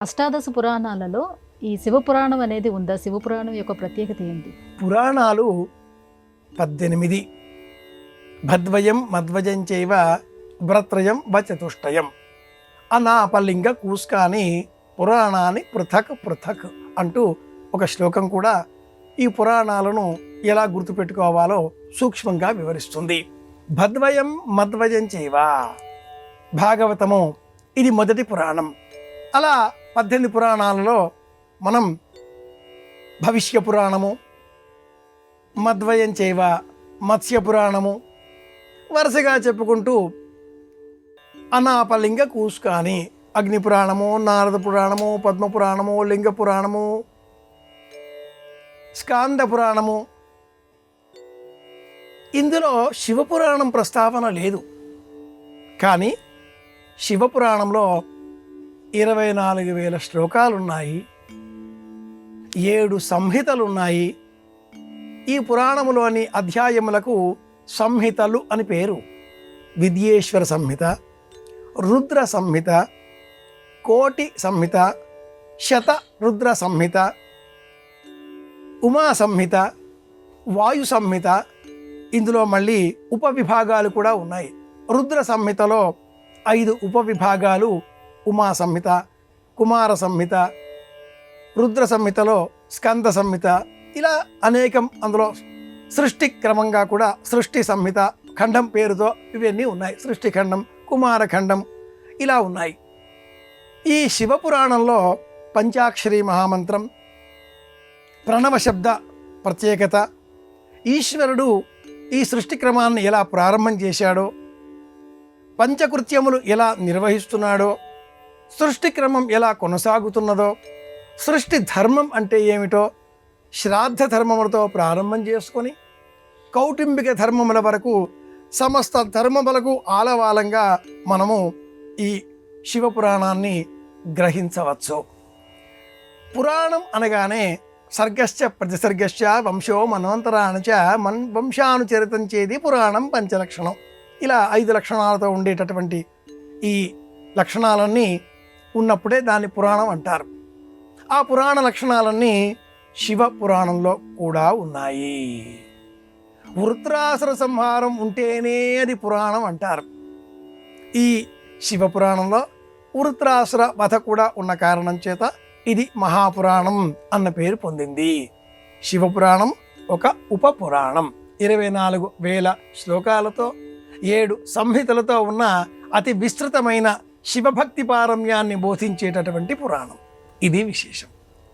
అష్టాదశ పురాణాలలో ఈ శివపురాణం అనేది ఉందా? శివపురాణం యొక్క ప్రత్యేకత ఏంటి? పురాణాలు 18. భద్వయం మధ్వజం చైవ భ్రత్రయం వచతుష్టయం అనాపలింగ కూస్కాని పురాణాన్ని పృథక్ పృథక్ అంటూ ఒక శ్లోకం కూడా ఈ పురాణాలను ఎలా గుర్తుపెట్టుకోవాలో సూక్ష్మంగా వివరిస్తుంది. భద్వయం మధ్వజం చైవ భాగవతము ఇది మొదటి పురాణం. అలా 18 పురాణాలలో మనం భవిష్య పురాణము, మధ్వయం చైవ మత్స్య పురాణము వరుసగా చెప్పుకుంటూ అనాపలింగ కూస్కాని అగ్ని పురాణము, నారద పురాణము, పద్మ పురాణము, లింగ పురాణము, స్కాంద పురాణము. ఇందులో శివపురాణం ప్రస్తావన లేదు. కానీ శివపురాణంలో 24,000 శ్లోకాలున్నాయి, 7 సంహితలున్నాయి. ఈ పురాణములోని అధ్యాయములకు సంహితలు అని పేరు. విద్యేశ్వర సంహిత, రుద్ర సంహిత, కోటి సంహిత, శత రుద్ర సంహిత, ఉమా సంహిత, వాయు సంహిత. ఇందులో మళ్ళీ ఉపవిభాగాలు కూడా ఉన్నాయి. రుద్ర సంహితలో 5 ఉపవిభాగాలు, ఉమా సంహిత, కుమార సంహిత, రుద్ర సంహితలో స్కంద సంహిత, ఇలా అనేకం. అందులో సృష్టి క్రమంగా కూడా సృష్టి సంహిత ఖండం పేరుతో ఇవన్నీ ఉన్నాయి. సృష్టి ఖండం, కుమార ఖండం ఇలా ఉన్నాయి. ఈ శివపురాణంలో పంచాక్షరి మహామంత్రం, ప్రణవ శబ్ద ప్రత్యేకత, ఈశ్వరుడు ఈ సృష్టి క్రమాన్ని ఎలా ప్రారంభం చేశాడో, పంచకృత్యములు ఎలా నిర్వహిస్తున్నాడో, సృష్టి క్రమం ఎలా కొనసాగుతున్నదో, సృష్టి ధర్మం అంటే ఏమిటో, శ్రాద్ధ ధర్మములతో ప్రారంభం చేసుకొని కౌటుంబిక ధర్మముల వరకు సమస్త ధర్మములకు ఆలవాలంగా మనము ఈ శివపురాణాన్ని గ్రహించవచ్చు. పురాణం అనగానే సర్గశ్చ ప్రతిసర్గశ్చ వంశో మన్వంతరాణచ వంశానుచరితం చేది పురాణం పంచలక్షణం. ఇలా 5 లక్షణాలతో ఉండేటటువంటి ఈ లక్షణాలన్నీ ఉన్నప్పుడే దాన్ని పురాణం అంటారు. ఆ పురాణ లక్షణాలన్నీ శివ పురాణంలో కూడా ఉన్నాయి. వృత్రాసుర సంహారం ఉంటేనే అది పురాణం అంటారు. ఈ శివపురాణంలో వృత్రాసుర వధ కూడా ఉన్న కారణం చేత ఇది మహాపురాణం అన్న పేరు పొందింది. శివపురాణం ఒక ఉపపురాణం. 24,000 శ్లోకాలతో 7 సంహితలతో ఉన్న అతి విస్తృతమైన శివభక్తి పారమ్యాన్ని బోధించేటటువంటి పురాణం. ఇది విశేషం.